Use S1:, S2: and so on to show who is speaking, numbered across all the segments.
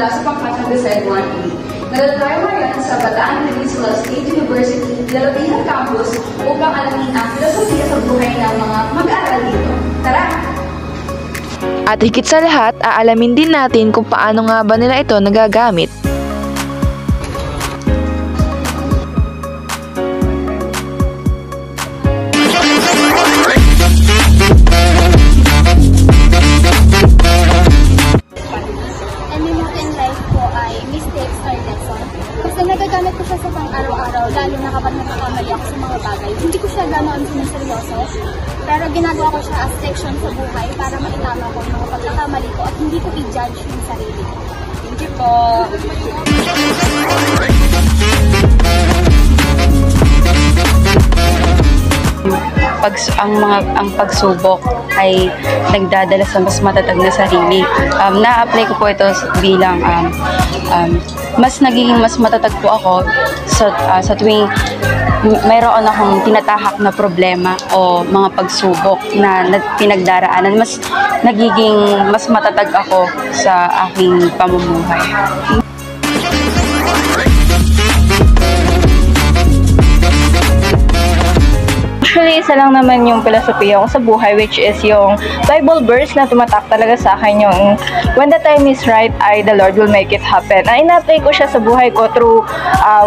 S1: mula sa Pangkatang Design 1A. Nag-driver yan sa Bataan Peninsula State University, Lalapihan Campus upang alamin ang filosofiya sa buhay ng mga mag-aaral dito. Tara!
S2: At higit sa lahat, aalamin din natin kung paano nga ba nila ito nagagamit.
S3: Nagagamit ko siya sa pang-araw-araw, lalo na kapag nagkakamali ako sa mga bagay. Hindi ko siya ganoon sinaseryoso, pero ginagawa ko siya as section sa buhay para maitama ko yung mga pagkakamali ko at hindi ko i-judge yung sarili ko. Thank you po!
S4: Ang pagsubok ay nagdadala sa mas matatag na sarili. Na-apply ko po ito bilang mas matatag po ako sa tuwing mayroon akong tinatahak na problema o mga pagsubok na pinagdaraanan. Mas matatag ako sa aking pamumuhay. Actually, isa lang naman yung philosophy ko sa buhay, which is yung Bible verse na tumatak talaga sa akin yung when the time is right, the Lord will make it happen. Ina-apply ko siya sa buhay ko through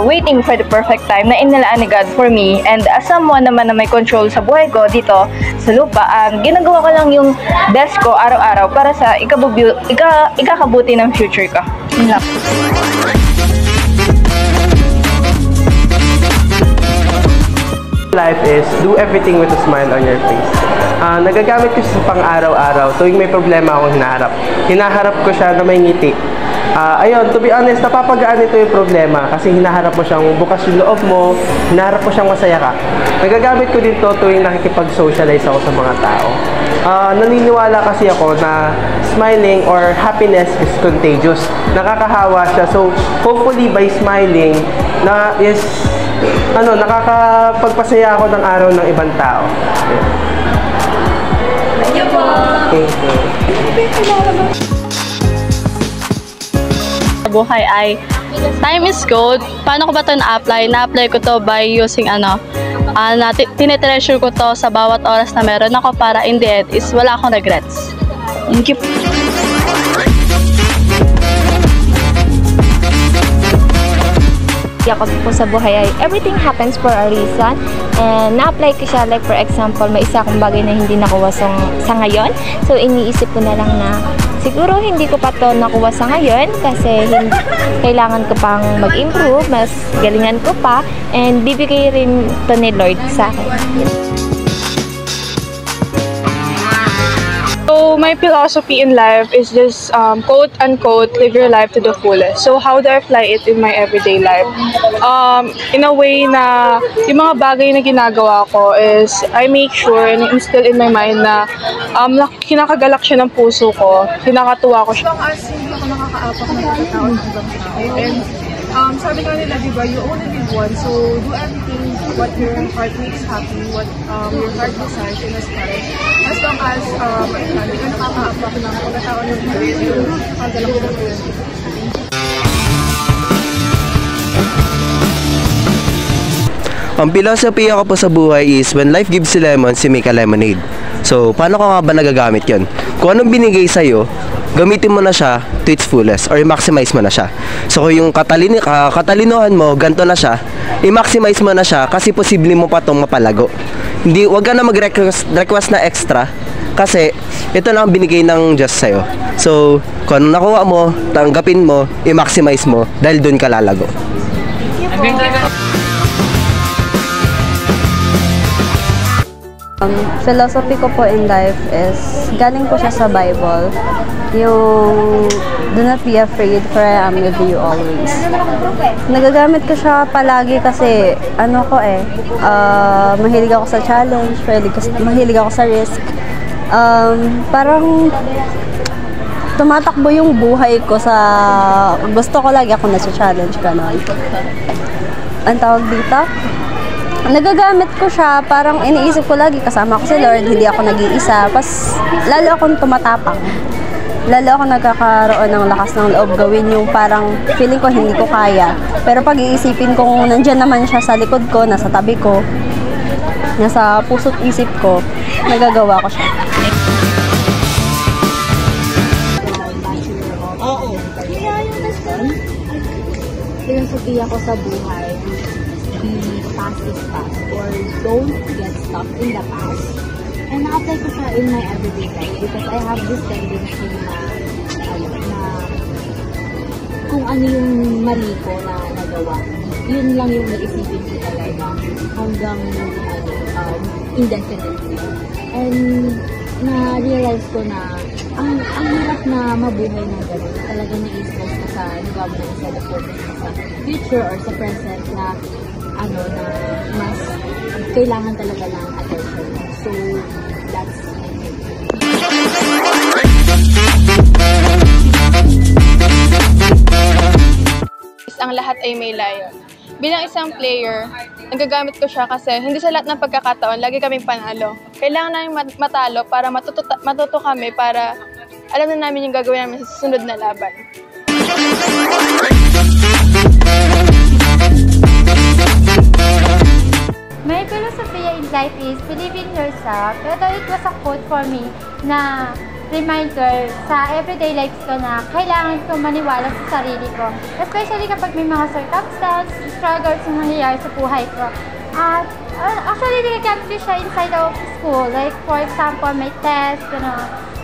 S4: waiting for the perfect time na inilaan ni God for me. And as someone naman na may control sa buhay ko dito sa lupa, ginagawa ko lang yung best ko araw-araw para sa ikakabuti ng future ko. Yun lang.
S5: Life is do everything with a smile on your face. Nagagamit ko siya sa pang-araw-araw tuwing may problema akong hinaharap. Hinaharap ko siya na may ngiti. Ayun, to be honest, napapagaan ito yung problema kasi hinaharap mo siyang bukas yung loob mo, hinaharap mo siyang masaya ka. Nagagamit ko din to tuwing nakikipag-socialize ako sa mga tao. Naniniwala kasi ako na smiling or happiness is contagious. Nakakahawa siya. So, hopefully by smiling, nakakapagpasaya ako ng araw ng ibang tao.
S3: Thank you po!
S5: Thank you.
S6: Buhay ay time is gold. Paano ko ba ito na-apply? Na-apply ko to by using tinetreasure ko to sa bawat oras na meron ako para in the end is wala akong regrets. Thank you.
S7: Ako po sa buhay ay everything happens for a reason, and na-apply ko siya, like for example, may isa akong bagay na hindi nakuha sa ngayon, so iniisip ko na lang na siguro hindi ko pa to nakuha sa ngayon kasi kailangan ko pang mag-improve, mas galingan ko pa, and bibigay rin to ni Lord sa akin.
S8: So my philosophy in life is just quote-unquote, live your life to the fullest. So how do I apply it in my everyday life? In a way na yung mga bagay na ginagawa ko is I make sure and instill in my mind na kinakagalak siya ng puso ko, kinakatuwa ko siya. As hindi ako nakakaapak ng pagkatao ng ibang tao. And sabi nga nila, diba, you only live once, so do everything what your heart makes happy, what your heart desires and aspires. As long as hindi ka nakakaapak ng pagkatao ng ibang tao, nakagalang ko ng puso.
S5: Ang philosophy ko po sa buhay is when life gives you lemons, you make a lemonade. So, paano ka nga ba nagagamit yun? Kung anong binigay sa'yo, gamitin mo na siya to its fullest or i-maximize mo na siya. So, kung yung katalinuhan mo, ganito na siya, i-maximize mo na siya kasi posible mo pa itong mapalago. Huwag ka na mag-request na extra kasi ito lang ang binigay ng Diyos sa'yo. So, kung anong nakuha mo, tanggapin mo, i-maximize mo dahil doon ka lalago.
S9: Philosophy ko po in life is, galing po siya sa Bible, yung do not be afraid for I am with you always. Nagagamit ko siya palagi kasi mahilig ako sa challenge, mahilig ako sa risk. Parang tumatakbo yung buhay ko sa gusto ko, lagi ako nasa challenge ganon. Ang tawag dito? Nagagamit ko siya, parang iniisip ko lagi kasama ko si Lord, hindi ako nag-iisa, pas lalo akong tumatapang. lalo ako nagkakaroon ng lakas ng loob gawin yung parang feeling ko hindi ko kaya. Pero pag iisipin kong nandyan naman siya sa likod ko, nasa tabi ko, nasa puso't isip ko, nagagawa ko siya.
S10: Filosofiya ko sa buhay, the past is past, or don't get stuck in the past. And na-apply ko siya in my everyday life because I have this tendency na kung ano yung mali ko na nagawa, yun lang yung naisipin ko talaga hanggang indefinitely. And na-realize ko na ang hirap na mabuhay na gano'n. Talaga na-expose ko sa nagawa mo na isa na focus sa future or sa present na na mas kailangan talaga ng attention. So, that's
S8: Ang lahat ay may layon. Bilang isang player, nagagamit ko siya kasi hindi sa lahat ng pagkakataon lagi kaming panalo. Kailangan namin matalo para matuto kami para alam na namin yung gagawin namin sa susunod na laban.
S7: My philosophy in life is believe in yourself. Ito, it was a quote for me na reminder sa everyday life ko na kailangan ko maniwala sa sarili ko. Especially kapag may mga circumstance, struggles na nangyayari sa buhay ko. At actually, nagagamit ko siya inside of school. Like, for example, may test,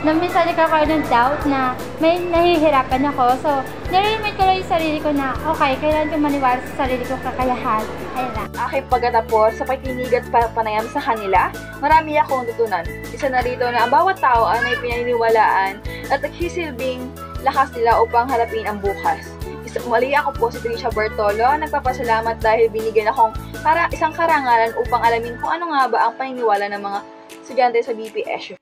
S7: na minsan nagkakaroon ng doubt na may nahihirapan ako. So, nare-remind ko lang yung sarili ko na, okay, kailangan ko maniwala sa sarili ko kakayahan. Ayun lang.
S2: Aking pagkatapos sa pakikinig at panayam sa kanila, marami akong natutunan. Isa na rito na ang bawat tao ay may pinaniniwalaan at nagsisilbing lakas nila upang harapin ang bukas. Mali ako po si Trisha Bartolo, nagpapasalamat dahil binigyan akong isang karangalan upang alamin kung ano nga ba ang paniniwala ng mga estudyante sa BPSU.